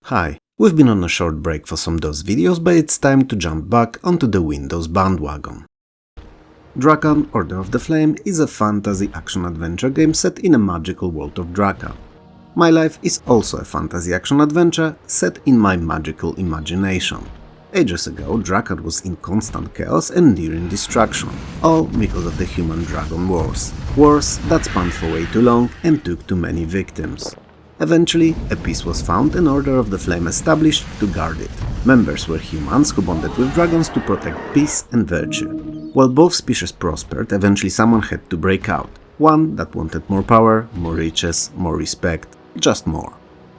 Hi, we've been on a short break for some DOS videos, but it's time to jump back onto the Windows bandwagon. Drakan, Order of the Flame is a fantasy action-adventure game set in a magical world of Drakan. My life is also a fantasy action-adventure set in my magical imagination. Ages ago, Drakan was in constant chaos and nearing destruction, all because of the human-dragon wars. Wars that spanned for way too long and took too many victims. Eventually, a peace was found and Order of the Flame established to guard it. Members were humans who bonded with dragons to protect peace and virtue. While both species prospered, eventually someone had to break out. One that wanted more power, more riches, more respect, just more.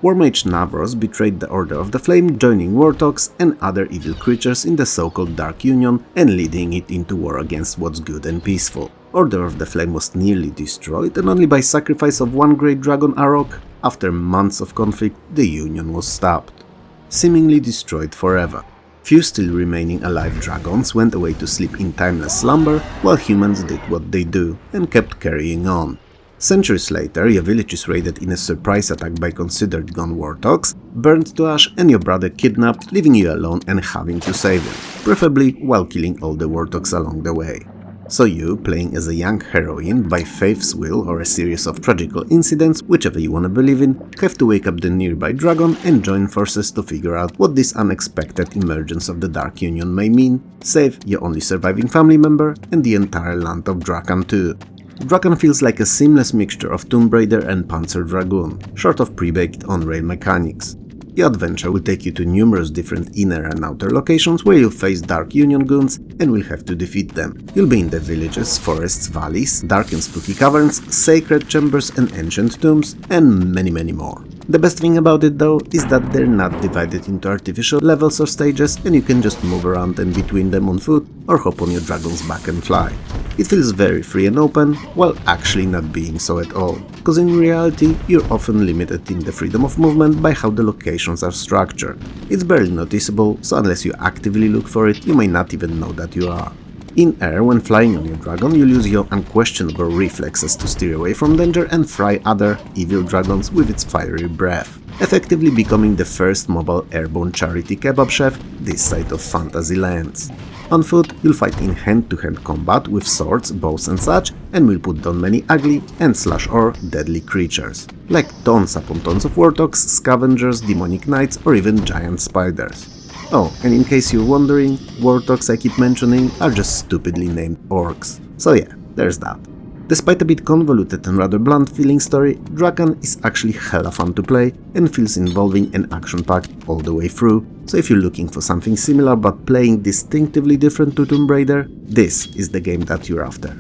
Warmage Navros betrayed the Order of the Flame, joining warthogs and other evil creatures in the so-called Dark Union and leading it into war against what's good and peaceful. Order of the Flame was nearly destroyed, and only by sacrifice of one great dragon Arok, after months of conflict, the Union was stopped. Seemingly destroyed forever. Few still remaining alive dragons went away to sleep in timeless slumber, while humans did what they do and kept carrying on. Centuries later, your village is raided in a surprise attack by considered gone warthogs, burned to ash, and your brother kidnapped, leaving you alone and having to save him, preferably while killing all the warthogs along the way. So you, playing as a young heroine by fate's will or a series of tragical incidents, whichever you wanna believe in, have to wake up the nearby dragon and join forces to figure out what this unexpected emergence of the Dark Union may mean, save your only surviving family member and the entire land of Drakan too. Drakan feels like a seamless mixture of Tomb Raider and Panzer Dragoon, short of pre-baked on-rail mechanics. The adventure will take you to numerous different inner and outer locations where you'll face Dark Union goons and will have to defeat them. You'll be in the villages, forests, valleys, dark and spooky caverns, sacred chambers and ancient tombs, and many more. The best thing about it though is that they're not divided into artificial levels or stages and you can just move around and between them on foot or hop on your dragon's back and fly. It feels very free and open, while actually not being so at all, because in reality you're often limited in the freedom of movement by how the locations are structured. It's barely noticeable, so unless you actively look for it, you may not even know that you are. In air, when flying on your dragon, you'll use your unquestionable reflexes to steer away from danger and fry other evil dragons with its fiery breath, effectively becoming the first mobile airborne charity kebab chef this side of fantasy lands. On foot, you'll fight in hand-to-hand combat with swords, bows and such, and will put down many ugly and / deadly creatures, like tons upon tons of warthogs, scavengers, demonic knights, or even giant spiders. Oh, and in case you're wondering, warthogs I keep mentioning are just stupidly named orcs. So yeah, there's that. Despite a bit convoluted and rather blunt feeling story, Drakan is actually hella fun to play and feels involving and action-packed all the way through, so if you're looking for something similar but playing distinctively different to Tomb Raider, this is the game that you're after.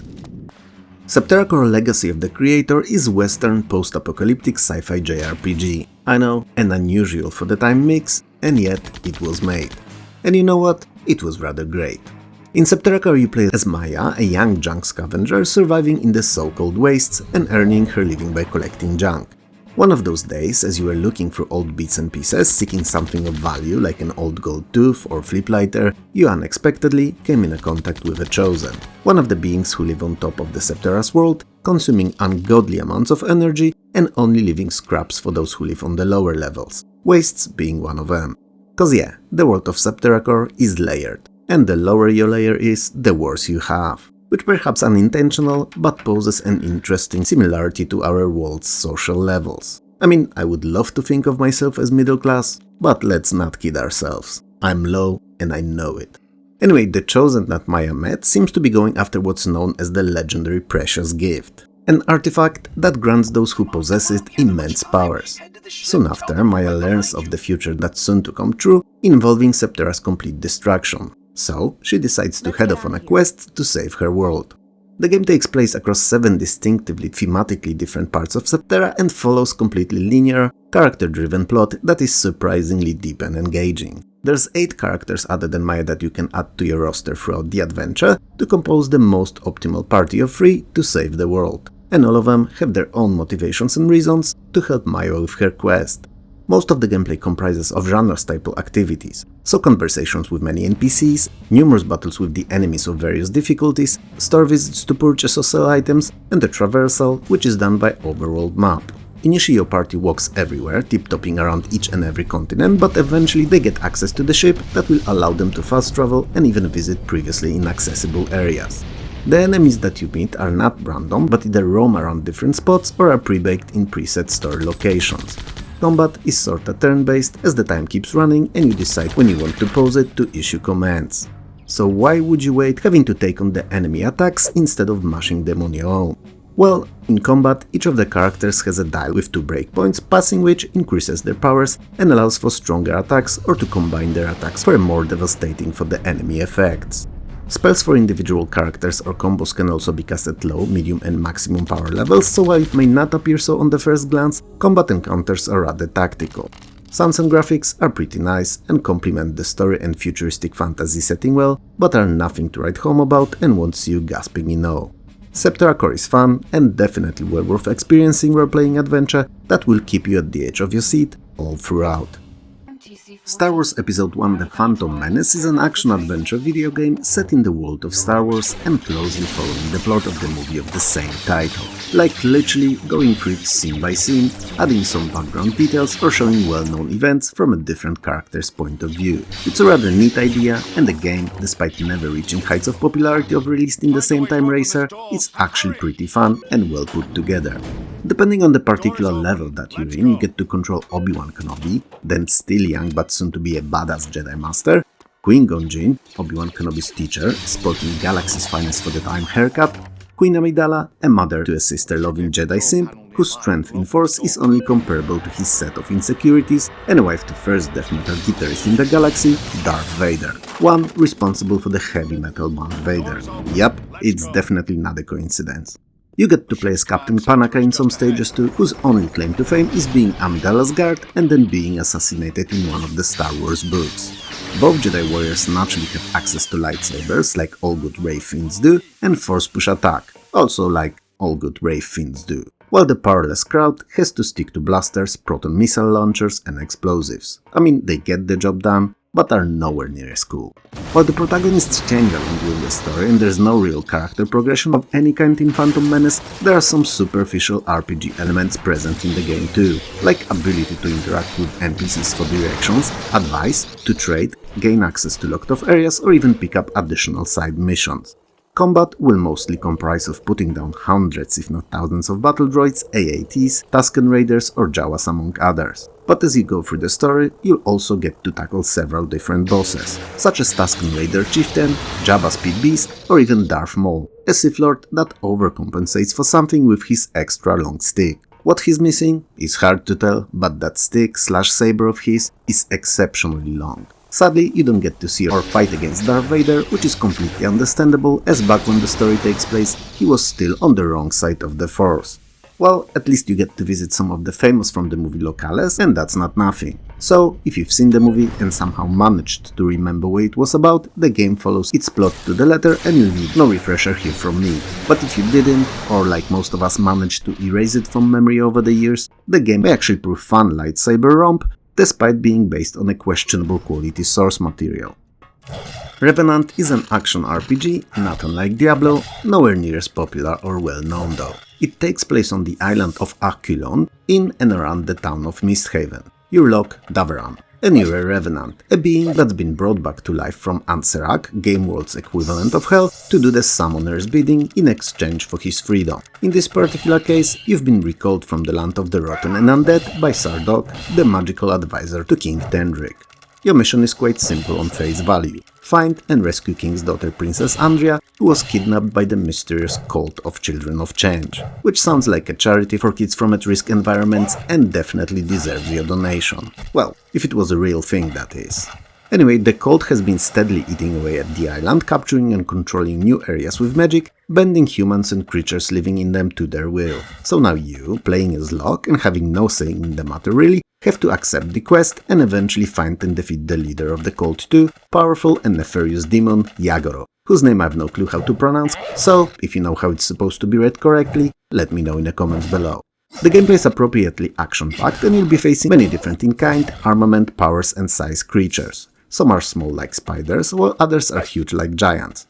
Septerra core legacy of the creator is Western post-apocalyptic sci-fi JRPG. I know, an unusual for the time mix, and yet it was made. And you know what? It was rather great. In Septerra, you play as Maya, a young junk scavenger surviving in the so-called wastes and earning her living by collecting junk. One of those days, as you were looking through old bits and pieces, seeking something of value like an old gold tooth or flip lighter, you unexpectedly came in contact with a Chosen, one of the beings who live on top of the Septerra's world, consuming ungodly amounts of energy and only leaving scraps for those who live on the lower levels, wastes being one of them. Cause yeah, the world of Septerra is layered. And the lower your layer is, the worse you have. Which perhaps unintentional, but poses an interesting similarity to our world's social levels. I mean, I would love to think of myself as middle class, but let's not kid ourselves. I'm low, and I know it. Anyway, the Chosen that Maya met seems to be going after what's known as the legendary Precious Gift, an artifact that grants those who possess it immense powers. Soon after, Maya learns of the future that's soon to come true, involving Septerra's complete destruction. So, she decides to head off on a quest to save her world. The game takes place across 7 distinctively thematically different parts of Septerra and follows completely linear, character-driven plot that is surprisingly deep and engaging. There's 8 characters other than Maya that you can add to your roster throughout the adventure to compose the most optimal party of 3 to save the world, and all of them have their own motivations and reasons to help Maya with her quest. Most of the gameplay comprises of genre-staple activities, so conversations with many NPCs, numerous battles with the enemies of various difficulties, store visits to purchase or sell items, and the traversal, which is done by overworld map. Initially your party walks everywhere, tip-topping around each and every continent, but eventually they get access to the ship that will allow them to fast travel and even visit previously inaccessible areas. The enemies that you meet are not random, but either roam around different spots or are pre-baked in preset store locations. Combat is sorta turn-based as the time keeps running and you decide when you want to pause it to issue commands. So why would you wait having to take on the enemy attacks instead of mashing them on your own? Well, in combat, each of the characters has a dial with 2 breakpoints, passing which increases their powers and allows for stronger attacks or to combine their attacks for a more devastating for the enemy effects. Spells for individual characters or combos can also be cast at low, medium and maximum power levels, so while it may not appear so on the first glance, combat encounters are rather tactical. Sounds and graphics are pretty nice and complement the story and futuristic fantasy setting well, but are nothing to write home about and won't see you gasping in awe. Septerra core is fun and definitely well worth experiencing role-playing adventure that will keep you at the edge of your seat all throughout. Star Wars Episode 1 The Phantom Menace is an action-adventure video game set in the world of Star Wars and closely following the plot of the movie of the same title. Like literally going through it scene by scene, adding some background details or showing well-known events from a different character's point of view. It's a rather neat idea, and the game, despite never reaching heights of popularity of released in the same time Racer, is actually pretty fun and well put together. Depending on the particular level that you're in, you get to control Obi-Wan Kenobi, then still young but soon to be a badass Jedi Master, Qui-Gon Jinn, Obi-Wan Kenobi's teacher, sporting Galaxy's finest for the time haircut, Queen Amidala, a mother to a sister-loving Jedi simp, whose strength in Force is only comparable to his set of insecurities, and a wife to first death metal guitarist in the galaxy, Darth Vader, one responsible for the heavy metal band Vader. Yup, it's definitely not a coincidence. You get to play as Captain Panaka in some stages too, whose only claim to fame is being Amidala's guard and then being assassinated in one of the Star Wars books. Both Jedi warriors naturally have access to lightsabers, like all good Wraith Fiends do, and Force Push Attack, also like all good Wraith Fiends do, while the powerless crowd has to stick to blasters, proton missile launchers and explosives. I mean, they get the job done, but are nowhere near as cool. While the protagonists change along with the story and there's no real character progression of any kind in Phantom Menace, there are some superficial RPG elements present in the game too, like ability to interact with NPCs for directions, advice, to trade, gain access to locked off areas or even pick up additional side missions. Combat will mostly comprise of putting down hundreds if not thousands of battle droids, AATs, Tusken Raiders or Jawas among others. But as you go through the story, you'll also get to tackle several different bosses, such as Tusken Raider Chieftain, Jabba Speed Beast or even Darth Maul, a Sith Lord that overcompensates for something with his extra long stick. What he's missing is hard to tell, but that stick/saber of his is exceptionally long. Sadly, you don't get to see or fight against Darth Vader, which is completely understandable, as back when the story takes place, he was still on the wrong side of the Force. Well, at least you get to visit some of the famous from the movie locales, and that's not nothing. So, if you've seen the movie and somehow managed to remember what it was about, the game follows its plot to the letter and you'll need no refresher here from me. But if you didn't, or like most of us managed to erase it from memory over the years, the game may actually prove fun lightsaber romp, despite being based on a questionable quality source material. Revenant is an action RPG, not unlike Diablo, nowhere near as popular or well known though. It takes place on the island of Aquilon, in and around the town of Misthaven. You're Locke Daveran, and you're a Revenant, a being that's been brought back to life from Anserak, Game World's equivalent of Hell, to do the Summoner's bidding in exchange for his freedom. In this particular case, you've been recalled from the land of the rotten and undead by Sardok, the magical advisor to King Tendrick. Your mission is quite simple on face value. Find and rescue King's daughter Princess Andrea, who was kidnapped by the mysterious cult of Children of Change, which sounds like a charity for kids from at-risk environments and definitely deserves your donation. Well, if it was a real thing, that is. Anyway, the cult has been steadily eating away at the island, capturing and controlling new areas with magic, bending humans and creatures living in them to their will. So now you, playing as Locke and having no say in the matter really, have to accept the quest and eventually find and defeat the leader of the cult too, powerful and nefarious demon Yagoro, whose name I have no clue how to pronounce, so if you know how it's supposed to be read correctly, let me know in the comments below. The gameplay is appropriately action-packed and you'll be facing many different in-kind, armament, powers and size creatures. Some are small like spiders, while others are huge like giants.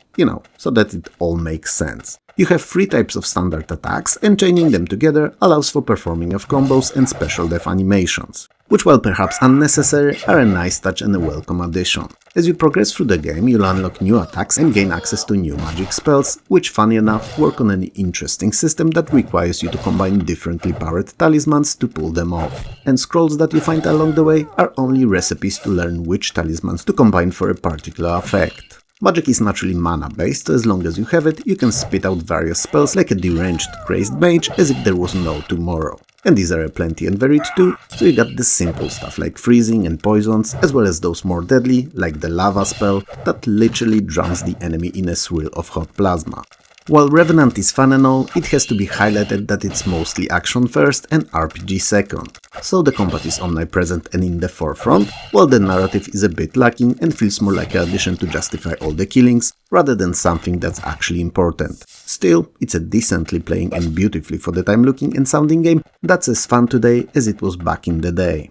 so that it all makes sense. You have 3 types of standard attacks, and chaining them together allows for performing of combos and special def animations, which, while perhaps unnecessary, are a nice touch and a welcome addition. As you progress through the game, you'll unlock new attacks and gain access to new magic spells, which, funny enough, work on an interesting system that requires you to combine differently powered talismans to pull them off. And scrolls that you find along the way are only recipes to learn which talismans to combine for a particular effect. Magic is naturally mana-based, so as long as you have it, you can spit out various spells like a deranged, crazed mage as if there was no tomorrow. And these are aplenty and varied too, so you got the simple stuff like freezing and poisons, as well as those more deadly, like the lava spell that literally drowns the enemy in a swirl of hot plasma. While Revenant is fun and all, it has to be highlighted that it's mostly action first and RPG second. So the combat is omnipresent and in the forefront, while the narrative is a bit lacking and feels more like an addition to justify all the killings, rather than something that's actually important. Still, it's a decently playing and beautifully for the time looking and sounding game that's as fun today as it was back in the day.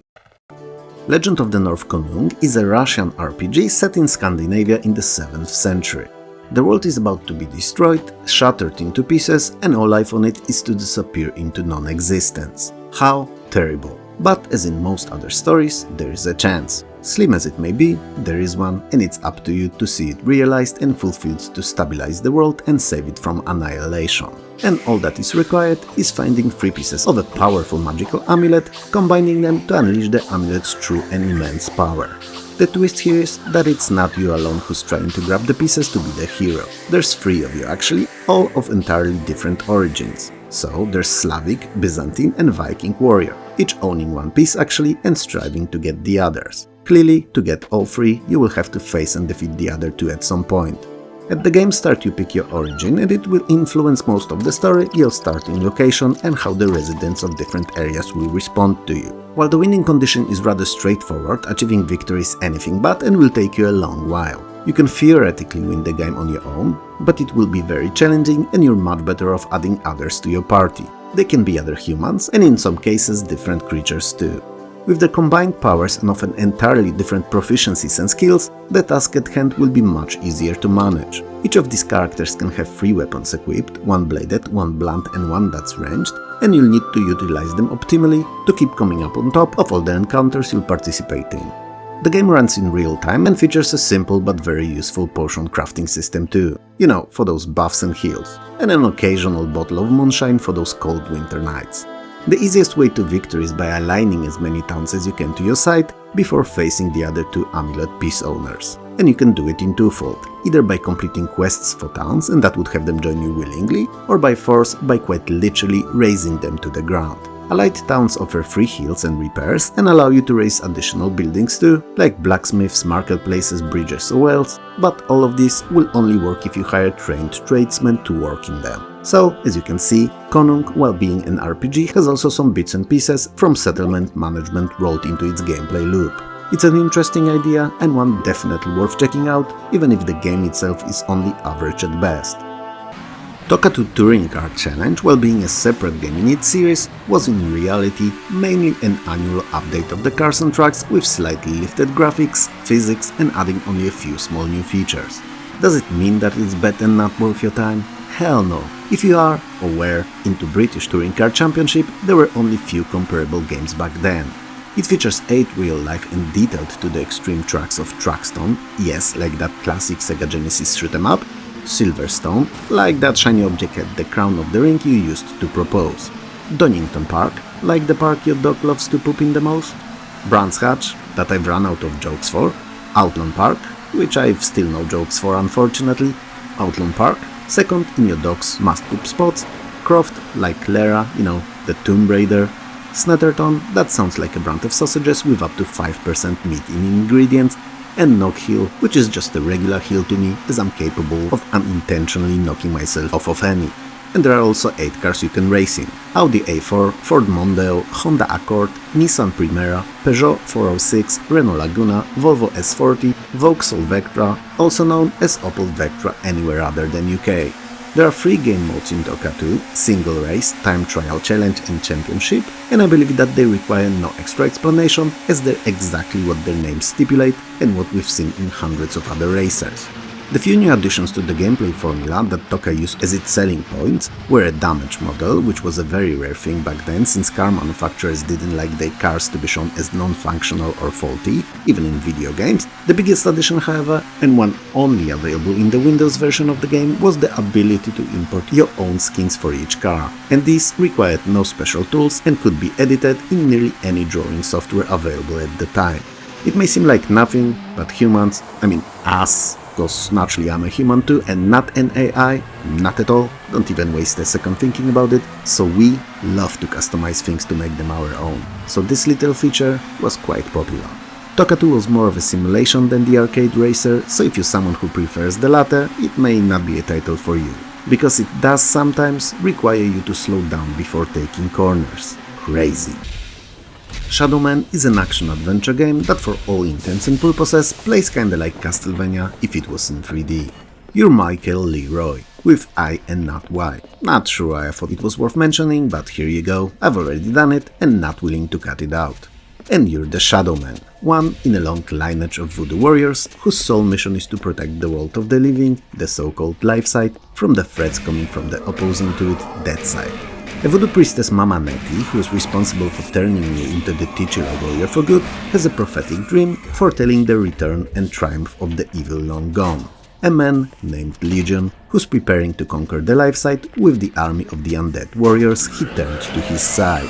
Legend of the North Konung is a Russian RPG set in Scandinavia in the 7th century. The world is about to be destroyed, shattered into pieces, and all life on it is to disappear into non-existence. How terrible. But as in most other stories, there is a chance. Slim as it may be, there is one, and it's up to you to see it realized and fulfilled to stabilize the world and save it from annihilation. And all that is required is finding 3 pieces of a powerful magical amulet, combining them to unleash the amulet's true and immense power. The twist here is that it's not you alone who's trying to grab the pieces to be the hero. There's 3 of you actually, all of entirely different origins. So there's Slavic, Byzantine and Viking warrior, each owning 1 piece actually and striving to get the others. Clearly, to get all 3, you will have to face and defeat the other 2 at some point. At the game start you pick your origin and it will influence most of the story, your starting location and how the residents of different areas will respond to you. While the winning condition is rather straightforward, achieving victory is anything but and will take you a long while. You can theoretically win the game on your own, but it will be very challenging and you're much better off adding others to your party. They can be other humans and in some cases different creatures too. With the combined powers and often entirely different proficiencies and skills, the task at hand will be much easier to manage. Each of these characters can have 3 weapons equipped, 1 bladed, 1 blunt and 1 that's ranged, and you'll need to utilize them optimally to keep coming up on top of all the encounters you'll participate in. The game runs in real time and features a simple but very useful potion crafting system too, for those buffs and heals, and an occasional bottle of moonshine for those cold winter nights. The easiest way to victory is by aligning as many towns as you can to your side before facing the other 2 amulet piece owners. And you can do it in twofold, either by completing quests for towns and that would have them join you willingly, or by force by quite literally raising them to the ground. Allied towns offer free heals and repairs and allow you to raise additional buildings too, like blacksmiths, marketplaces, bridges or wells, but all of this will only work if you hire trained tradesmen to work in them. So, as you can see, Konung, while being an RPG, has also some bits and pieces from settlement management rolled into its gameplay loop. It's an interesting idea and one definitely worth checking out, even if the game itself is only average at best. Toca 2 Touring Car Challenge, while being a separate game in its series, was in reality mainly an annual update of the cars and trucks with slightly lifted graphics, physics and adding only a few small new features. Does it mean that it's bad and not worth your time? Hell no. If you are, or were, into British Touring Car Championship, there were only few comparable games back then. It features 8 real-life and detailed to the extreme tracks of Truckstone, yes, like that classic Sega Genesis shoot-em-up, Silverstone, like that shiny object at the crown of the ring you used to propose, Donington Park, like the park your dog loves to poop in the most, Brands Hatch, that I've run out of jokes for, Outlawn Park, which I've still no jokes for unfortunately, Outlawn Park, second in your dog's must-poop spots, Croft, like Lara, the Tomb Raider, Snetterton, that sounds like a brand of sausages with up to 5% meat in ingredients, and Knock Hill, which is just a regular hill to me as I'm capable of unintentionally knocking myself off of any. And there are also 8 cars you can race in: Audi A4, Ford Mondeo, Honda Accord, Nissan Primera, Peugeot 406, Renault Laguna, Volvo S40, Vauxhall Vectra, also known as Opel Vectra anywhere other than UK. There are 3 game modes in Toca 2, Single Race, Time Trial Challenge and Championship, and I believe that they require no extra explanation as they're exactly what their names stipulate and what we've seen in hundreds of other racers. The few new additions to the gameplay formula that Toca used as its selling points were a damage model, which was a very rare thing back then since car manufacturers didn't like their cars to be shown as non-functional or faulty, even in video games. The biggest addition, however, and one only available in the Windows version of the game, was the ability to import your own skins for each car, and this required no special tools and could be edited in nearly any drawing software available at the time. It may seem like nothing, but humans, us, because naturally I'm a human too and not an AI, not at all, don't even waste a second thinking about it, so we love to customize things to make them our own, so this little feature was quite popular. Toca 2 was more of a simulation than the arcade racer, so if you're someone who prefers the latter, it may not be a title for you, because it does sometimes require you to slow down before taking corners. Crazy. Shadow Man is an action-adventure game that for all intents and purposes plays kinda like Castlevania if it was in 3D. You're Michael Leroy, with I and not Y. Not sure I thought it was worth mentioning, but here you go, I've already done it and not willing to cut it out. And you're the Shadow Man, one in a long lineage of voodoo warriors whose sole mission is to protect the world of the living, the so-called life side, from the threats coming from the opposing to it, dead side. A voodoo priestess Mama Nettie, who is responsible for turning you into the titular warrior for good, has a prophetic dream foretelling the return and triumph of the evil long gone. A man named Legion, who's preparing to conquer the life side with the army of the undead warriors he turned to his side.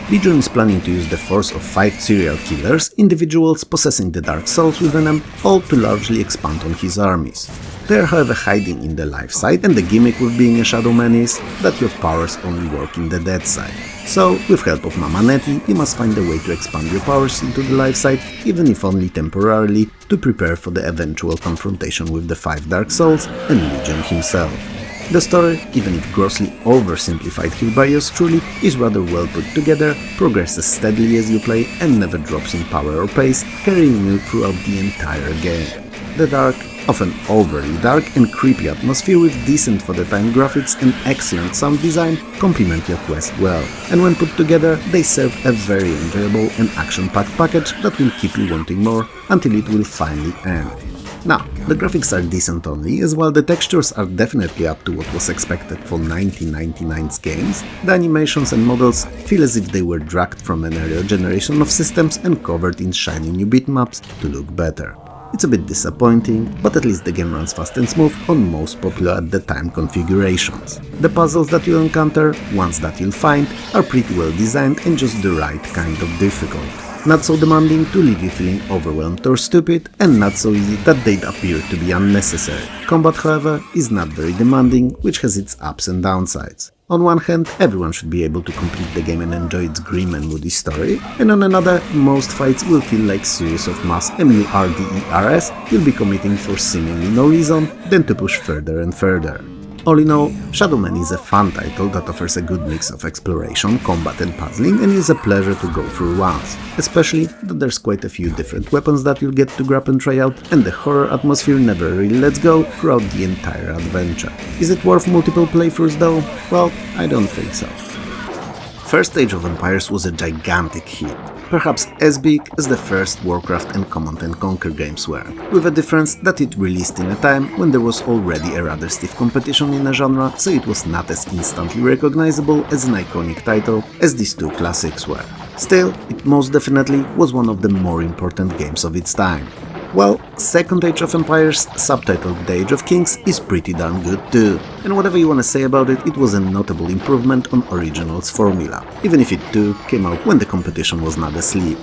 Legion is planning to use the force of 5 serial killers, individuals possessing the dark souls within them, all to largely expand on his armies. They are however hiding in the life side, and the gimmick with being a Shadow Man is that your powers only work in the dead side. So, with help of Mama Nettie, you must find a way to expand your powers into the life side, even if only temporarily, to prepare for the eventual confrontation with the 5 Dark Souls and Legion himself. The story, even if grossly oversimplified here by yours truly, is rather well put together, progresses steadily as you play and never drops in power or pace, carrying you throughout the entire game. The dark, often overly dark and creepy atmosphere with decent for the time graphics and excellent sound design complement your quest well, and when put together they serve a very enjoyable and action-packed package that will keep you wanting more until it will finally end. Now, the graphics are decent only, as while the textures are definitely up to what was expected for 1999's games, the animations and models feel as if they were dragged from an earlier generation of systems and covered in shiny new bitmaps to look better. It's a bit disappointing, but at least the game runs fast and smooth on most popular at the time configurations. The puzzles that you'll encounter, ones that you'll find, are pretty well designed and just the right kind of difficult. Not so demanding to leave you feeling overwhelmed or stupid, and not so easy that they'd appear to be unnecessary. Combat, however, is not very demanding, which has its ups and downsides. On one hand, everyone should be able to complete the game and enjoy its grim and moody story, and on another, most fights will feel like series of mass MURDERS you'll be committing for seemingly no reason than to push further and further. All in all, Shadow Man is a fun title that offers a good mix of exploration, combat and puzzling, and is a pleasure to go through once, especially that there's quite a few different weapons that you'll get to grab and try out, and the horror atmosphere never really lets go throughout the entire adventure. Is it worth multiple playthroughs though? Well, I don't think so. First Age of Empires was a gigantic hit, perhaps as big as the first Warcraft and Command & Conquer games were, with a difference that it released in a time when there was already a rather stiff competition in a genre, so it was not as instantly recognizable as an iconic title as these two classics were. Still, it most definitely was one of the more important games of its time. Well, Second Age of Empires, subtitled The Age of Kings, is pretty darn good too, and whatever you wanna say about it, it was a notable improvement on Original's formula, even if it too came out when the competition was not asleep.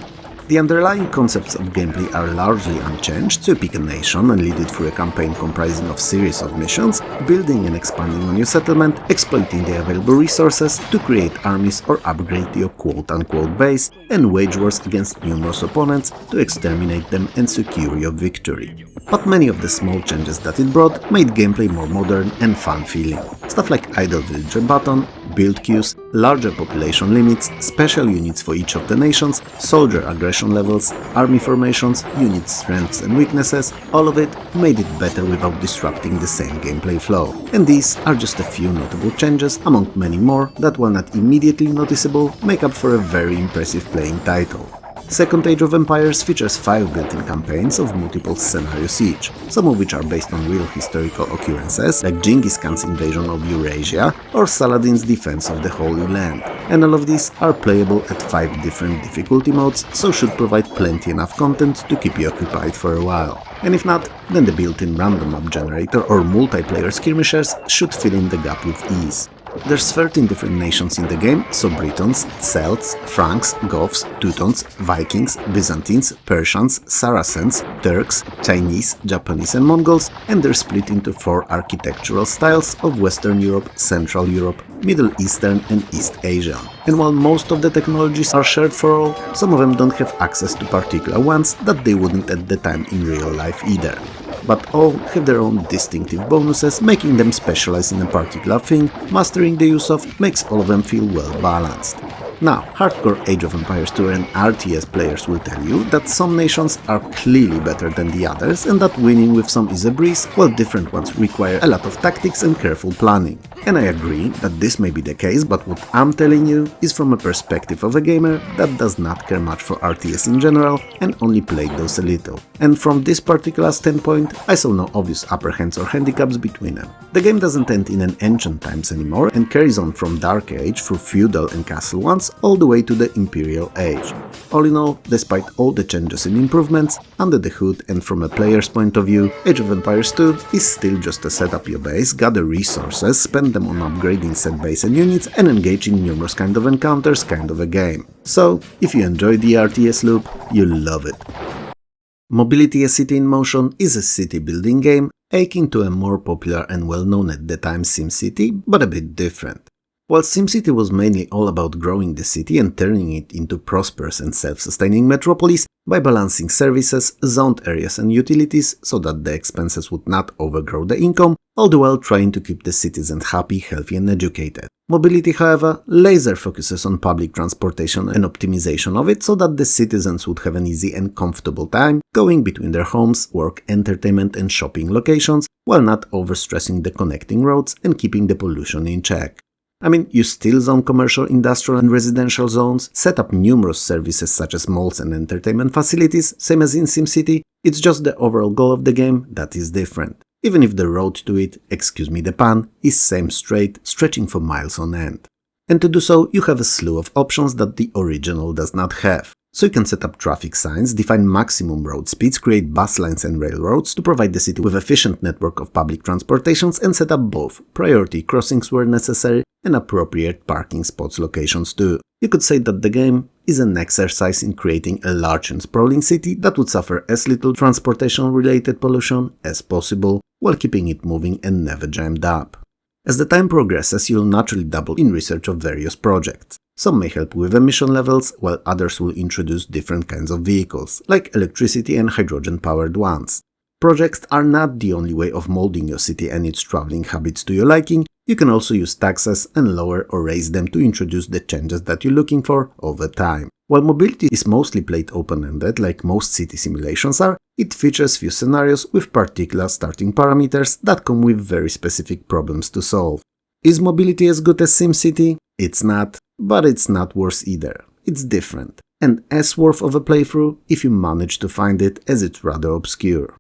The underlying concepts of gameplay are largely unchanged, so you pick a nation and lead it through a campaign comprising of series of missions, building and expanding on your settlement, exploiting the available resources to create armies or upgrade your quote-unquote base, and wage wars against numerous opponents to exterminate them and secure your victory. But many of the small changes that it brought made gameplay more modern and fun-feeling. Stuff like idle villager button, build queues, larger population limits, special units for each of the nations, soldier aggression levels, army formations, unit strengths and weaknesses, all of it made it better without disrupting the same gameplay flow. And these are just a few notable changes among many more that, while not immediately noticeable, make up for a very impressive playing title. Second Age of Empires features 5 built-in campaigns of multiple scenarios each, some of which are based on real historical occurrences, like Genghis Khan's invasion of Eurasia or Saladin's defense of the Holy Land, and all of these are playable at 5 different difficulty modes, so should provide plenty enough content to keep you occupied for a while. And if not, then the built-in random map generator or multiplayer skirmishers should fill in the gap with ease. There's 13 different nations in the game, so Britons, Celts, Franks, Goths, Teutons, Vikings, Byzantines, Persians, Saracens, Turks, Chinese, Japanese and Mongols, and they're split into 4 architectural styles of Western Europe, Central Europe, Middle Eastern and East Asian. And while most of the technologies are shared for all, some of them don't have access to particular ones that they wouldn't at the time in real life either. But all have their own distinctive bonuses, making them specialize in a particular thing. Mastering the use of makes all of them feel well balanced. Now, hardcore Age of Empires 2 and RTS players will tell you that some nations are clearly better than the others and that winning with some is a breeze, while different ones require a lot of tactics and careful planning. And I agree that this may be the case, but what I'm telling you is from a perspective of a gamer that does not care much for RTS in general and only played those a little. And from this particular standpoint, I saw no obvious upper hands or handicaps between them. The game doesn't end in an ancient times anymore and carries on from Dark Age through feudal and castle ones all the way to the Imperial Age. All in all, despite all the changes and improvements, under the hood and from a player's point of view, Age of Empires 2 is still just a set up your base, gather resources, spend them on upgrading set base and units and engage in numerous kind of encounters kind of a game. So, if you enjoy the RTS loop, you'll love it. Mobility: A City in Motion is a city building game akin to a more popular and well-known at the time SimCity, but a bit different. While SimCity was mainly all about growing the city and turning it into prosperous and self-sustaining metropolis by balancing services, zoned areas and utilities so that the expenses would not overgrow the income, all the while trying to keep the citizens happy, healthy and educated. Mobility, however, laser focuses on public transportation and optimization of it so that the citizens would have an easy and comfortable time going between their homes, work, entertainment and shopping locations, while not overstressing the connecting roads and keeping the pollution in check. I mean, you still zone commercial, industrial and residential zones, set up numerous services such as malls and entertainment facilities, same as in SimCity, it's just the overall goal of the game that is different. Even if the road to it, excuse me the pun, is same straight, stretching for miles on end. And to do so, you have a slew of options that the original does not have. So you can set up traffic signs, define maximum road speeds, create bus lines and railroads to provide the city with efficient network of public transportations and set up both priority crossings where necessary and appropriate parking spots locations too. You could say that the game is an exercise in creating a large and sprawling city that would suffer as little transportation-related pollution as possible while keeping it moving and never jammed up. As the time progresses, you'll naturally double in research of various projects. Some may help with emission levels, while others will introduce different kinds of vehicles, like electricity and hydrogen-powered ones. Projects are not the only way of molding your city and its traveling habits to your liking. You can also use taxes and lower or raise them to introduce the changes that you're looking for over time. While mobility is mostly played open-ended, like most city simulations are, it features few scenarios with particular starting parameters that come with very specific problems to solve. Is mobility as good as SimCity? It's not, but it's not worse either. It's different, and as worth of a playthrough if you manage to find it, as it's rather obscure.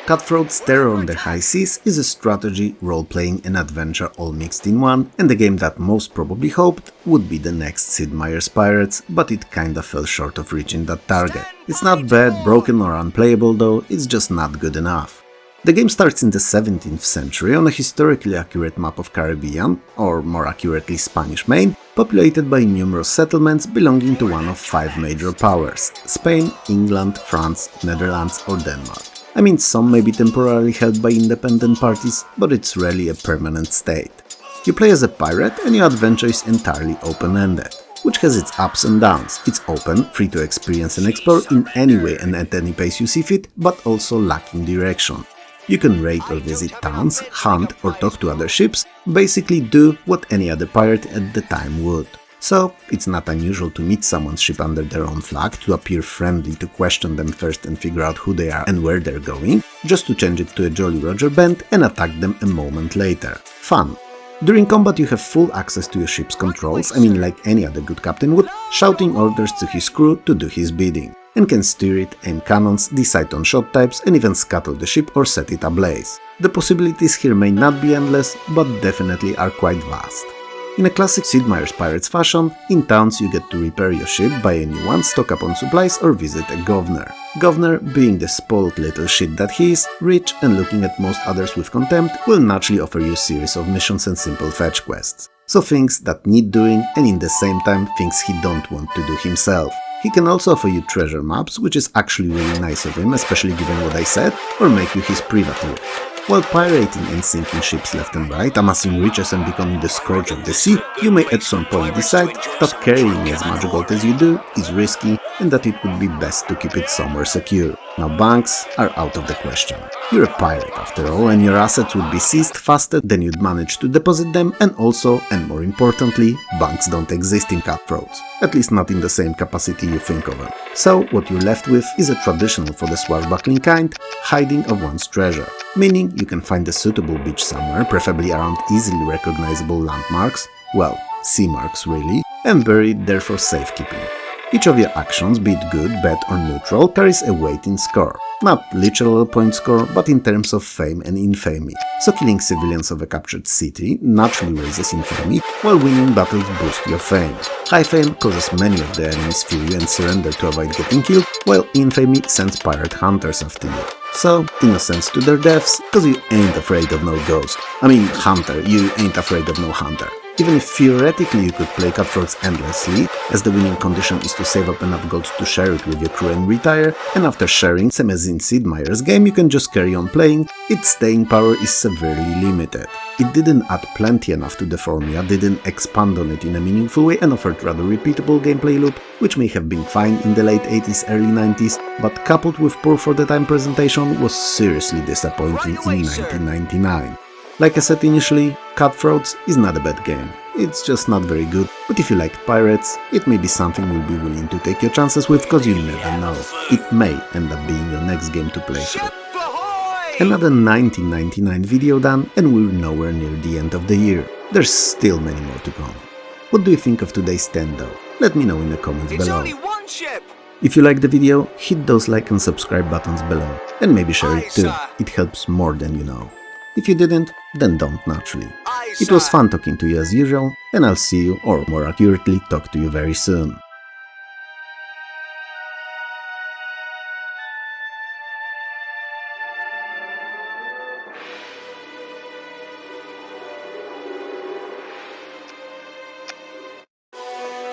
Cutthroats: Terror on the High Seas is a strategy, role-playing and adventure all mixed in one, and the game that most probably hoped would be the next Sid Meier's Pirates, but it kinda fell short of reaching that target. It's not bad, broken or unplayable though, it's just not good enough. The game starts in the 17th century on a historically accurate map of Caribbean, or more accurately Spanish Main, populated by numerous settlements belonging to one of 5 major powers: Spain, England, France, Netherlands or Denmark. I mean, some may be temporarily held by independent parties, but it's rarely a permanent state. You play as a pirate and your adventure is entirely open-ended, which has its ups and downs. It's open, free to experience and explore in any way and at any pace you see fit, but also lacking direction. You can raid or visit towns, hunt or talk to other ships, basically do what any other pirate at the time would. So, it's not unusual to meet someone's ship under their own flag, to appear friendly, to question them first and figure out who they are and where they're going, just to change it to a Jolly Roger band and attack them a moment later. Fun. During combat you have full access to your ship's controls, I mean like any other good captain would, shouting orders to his crew to do his bidding, and can steer it, aim cannons, decide on shot types, and even scuttle the ship or set it ablaze. The possibilities here may not be endless, but definitely are quite vast. In a classic Sid Meier's Pirates fashion, in towns you get to repair your ship, buy a new one, stock up on supplies or visit a governor. Governor, being the spoiled little shit that he is, rich and looking at most others with contempt, will naturally offer you a series of missions and simple fetch quests. So things that need doing and in the same time things he don't want to do himself. He can also offer you treasure maps, which is actually really nice of him, especially given what I said, or make you his privateer. While pirating and sinking ships left and right, amassing riches and becoming the scourge of the sea, you may at some point decide that carrying as much gold as you do is risky and that it would be best to keep it somewhere secure. Now banks are out of the question. You're a pirate after all, and your assets would be seized faster than you'd manage to deposit them, and also, and more importantly, banks don't exist in Cutthroats. At least not in the same capacity you think of them. So what you're left with is a traditional for the swashbuckling kind, hiding of one's treasure. Meaning you can find a suitable beach somewhere, preferably around easily recognizable landmarks, well, sea marks really, and bury it there for safekeeping. Each of your actions, be it good, bad or neutral, carries a weight in score. Not literal point score, but in terms of fame and infamy. So killing civilians of a captured city naturally raises infamy, while winning battles boost your fame. High fame causes many of the enemies fear you and surrender to avoid getting killed, while infamy sends pirate hunters after you. So, innocents to their deaths, cause you ain't afraid of no ghost. I mean, hunter, you ain't afraid of no hunter. Even if theoretically you could play Cutthroats endlessly, as the winning condition is to save up enough gold to share it with your crew and retire, and after sharing, same as in Sid Meier's game, you can just carry on playing, its staying power is severely limited. It didn't add plenty enough to the formula, didn't expand on it in a meaningful way and offered rather repeatable gameplay loop, which may have been fine in the late 80s, early 90s, but coupled with poor for the time presentation was seriously disappointing in 1999. Like I said initially, Cutthroats is not a bad game. It's just not very good, but if you like pirates, it may be something you'll be willing to take your chances with, cause you never know. It may end up being your next game to play through. Another 1999 video done, and we're nowhere near the end of the year. There's still many more to come. What do you think of today's 10 though? Let me know in the comments below. If you liked the video, hit those like and subscribe buttons below, and maybe share it too, it helps more than you know. If you didn't, then don't naturally. It was fun talking to you as usual, and I'll see you, or more accurately, talk to you very soon.